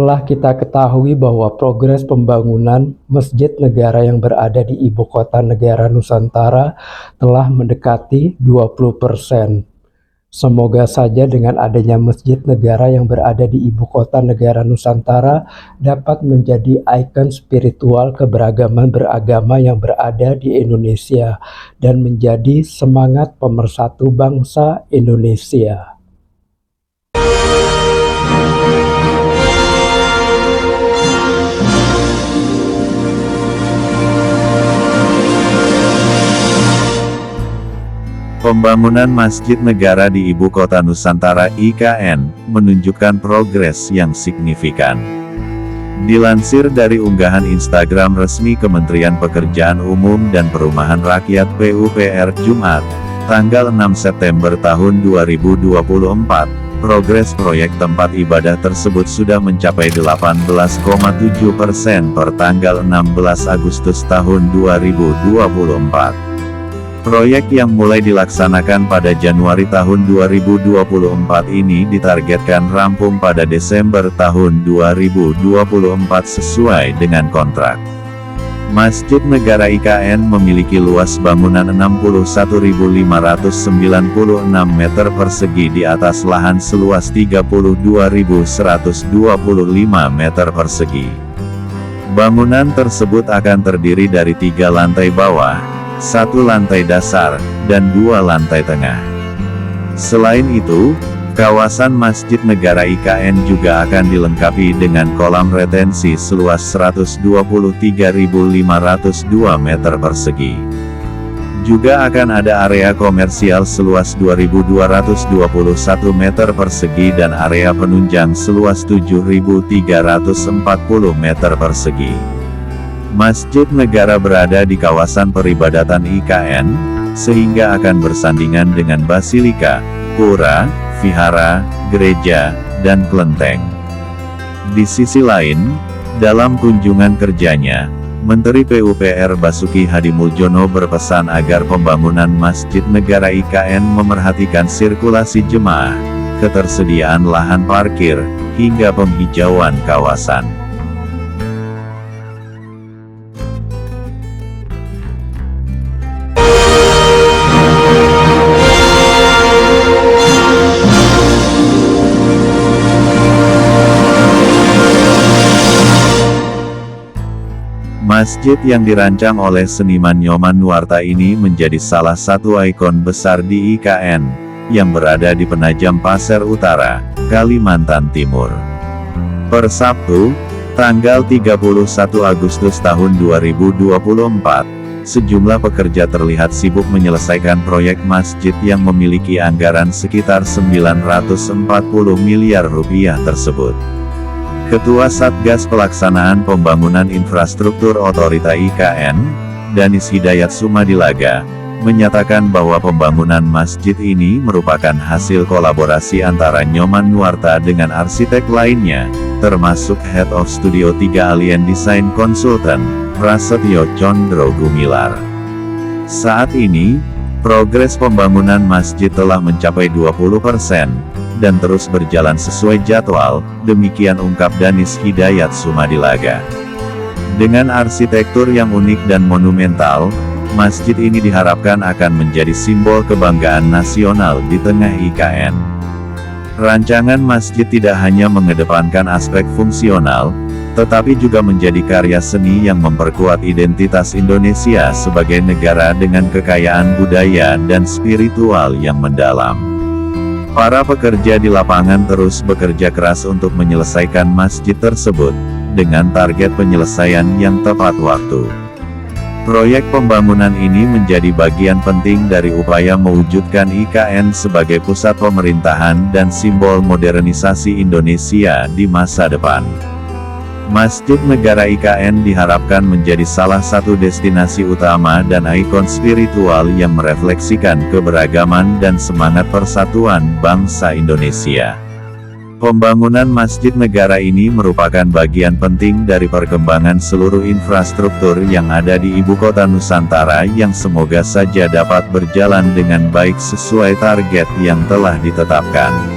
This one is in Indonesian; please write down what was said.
Telah kita ketahui bahwa progres pembangunan masjid negara yang berada di ibu kota negara Nusantara telah mendekati 20%. Semoga saja dengan adanya masjid negara yang berada di ibu kota negara Nusantara dapat menjadi ikon spiritual keberagaman beragama yang berada di Indonesia dan menjadi semangat pemersatu bangsa Indonesia. Pembangunan Masjid Negara di Ibu Kota Nusantara (IKN) menunjukkan progres yang signifikan. Dilansir dari unggahan Instagram resmi Kementerian Pekerjaan Umum dan Perumahan Rakyat (PUPR) Jumat, tanggal 6 September tahun 2024, progres proyek tempat ibadah tersebut sudah mencapai 18,7% per tanggal 16 Agustus tahun 2024. Proyek yang mulai dilaksanakan pada Januari tahun 2024 ini ditargetkan rampung pada Desember tahun 2024 sesuai dengan kontrak. Masjid Negara IKN memiliki luas bangunan 61.596 meter persegi di atas lahan seluas 32.125 meter persegi. Bangunan tersebut akan terdiri dari 3 lantai bawah, 1 lantai dasar, dan 2 lantai tengah. Selain itu, kawasan Masjid Negara IKN juga akan dilengkapi dengan kolam retensi seluas 123.502 meter persegi. Juga akan ada area komersial seluas 2.221 meter persegi dan area penunjang seluas 7.340 meter persegi. Masjid Negara berada di kawasan peribadatan IKN, sehingga akan bersandingan dengan basilika, pura, vihara, gereja, dan kelenteng. Di sisi lain, dalam kunjungan kerjanya, Menteri PUPR Basuki Hadimuljono berpesan agar pembangunan Masjid Negara IKN memerhatikan sirkulasi jemaah, ketersediaan lahan parkir, hingga penghijauan kawasan. Masjid yang dirancang oleh seniman Nyoman Nuarta ini menjadi salah satu ikon besar di IKN, yang berada di Penajam Pasir Utara, Kalimantan Timur. Per Sabtu, tanggal 31 Agustus tahun 2024, sejumlah pekerja terlihat sibuk menyelesaikan proyek masjid yang memiliki anggaran sekitar 940 miliar rupiah tersebut. Ketua Satgas Pelaksanaan Pembangunan Infrastruktur Otorita IKN, Danis Hidayat Sumadilaga, menyatakan bahwa pembangunan masjid ini merupakan hasil kolaborasi antara Nyoman Nuarta dengan arsitek lainnya, termasuk Head of Studio 3 Alien Design Consultant, Prasetyo Condro Gumilar. Saat ini, progres pembangunan masjid telah mencapai 20%, dan terus berjalan sesuai jadwal, demikian ungkap Danis Hidayat Sumadilaga. Dengan arsitektur yang unik dan monumental, masjid ini diharapkan akan menjadi simbol kebanggaan nasional di tengah IKN. Rancangan masjid tidak hanya mengedepankan aspek fungsional, tetapi juga menjadi karya seni yang memperkuat identitas Indonesia sebagai negara dengan kekayaan budaya dan spiritual yang mendalam. Para pekerja di lapangan terus bekerja keras untuk menyelesaikan masjid tersebut, dengan target penyelesaian yang tepat waktu. Proyek pembangunan ini menjadi bagian penting dari upaya mewujudkan IKN sebagai pusat pemerintahan dan simbol modernisasi Indonesia di masa depan. Masjid Negara IKN diharapkan menjadi salah satu destinasi utama dan ikon spiritual yang merefleksikan keberagaman dan semangat persatuan bangsa Indonesia. Pembangunan Masjid Negara ini merupakan bagian penting dari perkembangan seluruh infrastruktur yang ada di Ibu Kota Nusantara yang semoga saja dapat berjalan dengan baik sesuai target yang telah ditetapkan.